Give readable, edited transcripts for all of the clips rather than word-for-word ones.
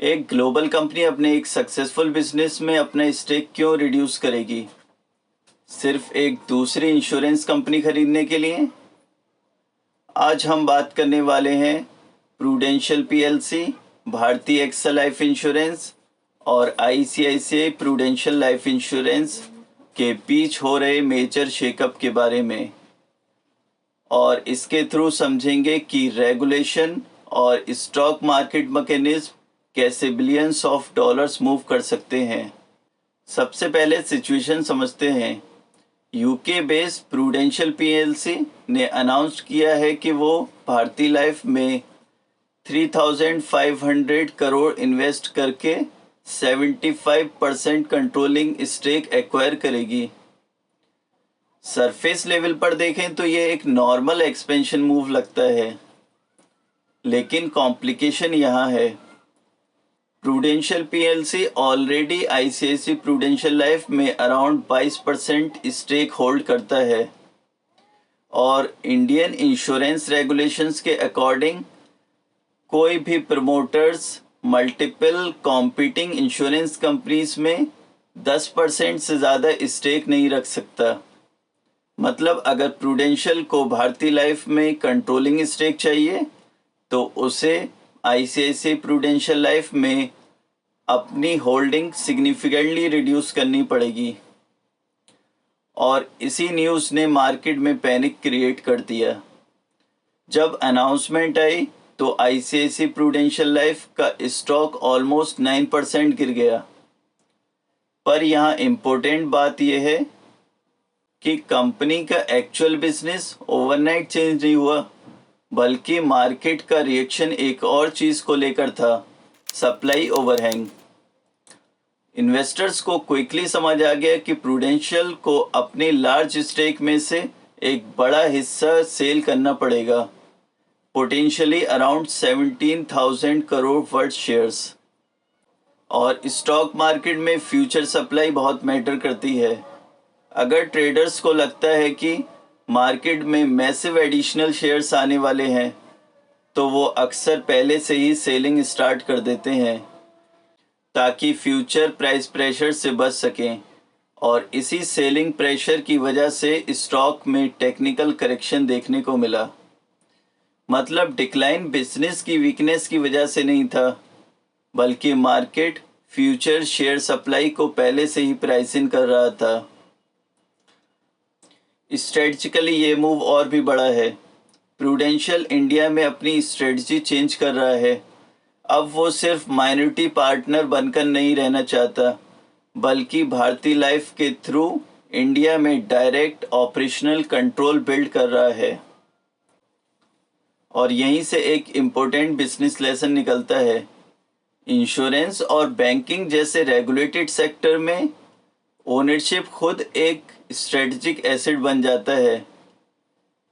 एक global company अपने एक सक्सेसफुल बिजनेस में अपना स्टेक क्यों रिड्यूस करेगी? सिर्फ एक दूसरी इंश्योरेंस कंपनी खरीदने के लिए? आज हम बात करने वाले हैं प्रूडेंशियल पीएलसी, भारतीय एक्सा लाइफ इंश्योरेंस और आईसीआईसीआई प्रूडेंशियल लाइफ इंश्योरेंस के बीच हो रहे मेजर शेकअप के बारे में, और इसके थ्रू समझेंगे कि रेगुलेशन और स्टॉक मार्केट मैकेनिज्म कैसे बिलियंस ऑफ डॉलर्स मूव कर सकते हैं। सबसे पहले सिचुएशन समझते हैं। यूके बेस्ड प्रूडेंशियल पीएलसी ने अनाउंस किया है कि वो भारतीय लाइफ में 3,500 करोड़ इन्वेस्ट करके 75% कंट्रोलिंग स्टेक एक्वायर करेगी। सरफेस लेवल पर देखें तो ये एक नॉर्मल एक्सपेंशन मूव लगता है, लेकिन कॉम्प्लिकेशन यहाँ है। Prudential PLC already ICICI prudential life में अराउंड 22% स्टेक होल्ड करता है, और इंडियन इंश्योरेंस रेगुलेशंस के अकॉर्डिंग कोई भी promoters multiple competing insurance companies में 10% से ज़्यादा स्टेक नहीं रख सकता। मतलब अगर प्रूडेंशियल को भारतीय लाइफ में कंट्रोलिंग स्टेक चाहिए तो उसे आईसीआईसीआई प्रूडेंशियल लाइफ में अपनी होल्डिंग सिग्निफिकेंटली रिड्यूस करनी पड़ेगी। और इसी न्यूज़ ने मार्केट में पैनिक क्रिएट कर दिया। जब अनाउंसमेंट आई तो आईसीआईसीआई प्रूडेंशियल लाइफ का स्टॉक ऑलमोस्ट 9% गिर गया। पर यहाँ इम्पोर्टेंट बात यह है कि कंपनी का एक्चुअल बिजनेस ओवरनाइट चेंज नहीं हुआ, बल्कि मार्केट का रिएक्शन एक और चीज़ को लेकर था, सप्लाई ओवरहैंग। इन्वेस्टर्स को क्विकली समझ आ गया कि प्रूडेंशियल को अपने लार्ज स्टेक में से एक बड़ा हिस्सा सेल करना पड़ेगा, potentially around 17,000 crore worth shares. और स्टॉक मार्केट में फ्यूचर सप्लाई बहुत मैटर करती है। अगर ट्रेडर्स को लगता है कि मार्केट में मैसिव एडिशनल शेयर्स आने वाले हैं तो वो अक्सर पहले से ही सेलिंग स्टार्ट कर देते हैं ताकि फ्यूचर प्राइस प्रेशर से बच सकें, और इसी सेलिंग प्रेशर की वजह से स्टॉक में टेक्निकल करेक्शन देखने को मिला। मतलब डिक्लाइन बिजनेस की वीकनेस की वजह से नहीं था, बल्कि मार्केट फ्यूचर शेयर सप्लाई को पहले से ही प्राइसिंग कर रहा था। स्ट्रेटजिकली ये मूव और भी बड़ा है। प्रूडेंशियल इंडिया में अपनी स्ट्रेटजी चेंज कर रहा है। अब वो सिर्फ माइनॉरिटी पार्टनर बनकर नहीं रहना चाहता, बल्कि भारतीय लाइफ के थ्रू इंडिया में डायरेक्ट ऑपरेशनल कंट्रोल बिल्ड कर रहा है। और यहीं से एक इम्पोर्टेंट बिजनेस लेसन निकलता है। इंश्योरेंस और बैंकिंग जैसे रेगुलेटेड सेक्टर में ओनरशिप खुद एक स्ट्रेटजिक एसेट बन जाता है।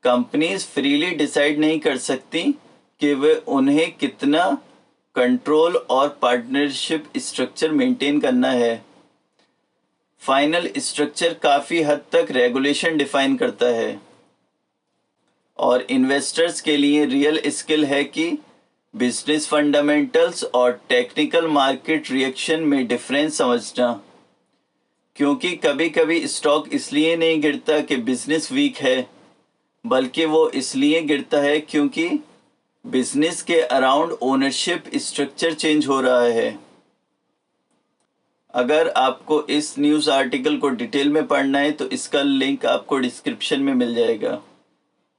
कंपनीज फ्रीली डिसाइड नहीं कर सकती कि वे उन्हें कितना कंट्रोल और पार्टनरशिप स्ट्रक्चर मेंटेन करना है। फाइनल स्ट्रक्चर काफ़ी हद तक रेगुलेशन डिफाइन करता है, और इन्वेस्टर्स के लिए रियल स्किल है कि बिजनेस फंडामेंटल्स और टेक्निकल मार्केट रिएक्शन में डिफरेंस समझना। क्योंकि कभी कभी स्टॉक इसलिए नहीं गिरता कि बिजनेस वीक है, बल्कि वो इसलिए गिरता है क्योंकि बिजनेस के अराउंड ओनरशिप स्ट्रक्चर चेंज हो रहा है। अगर आपको इस न्यूज़ आर्टिकल को डिटेल में पढ़ना है तो इसका लिंक आपको डिस्क्रिप्शन में मिल जाएगा।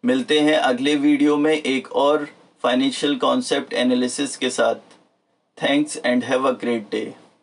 मिलते हैं अगले वीडियो में एक और फाइनेंशियल कॉन्सेप्ट एनालिसिस के साथ। Thanks and have a great day.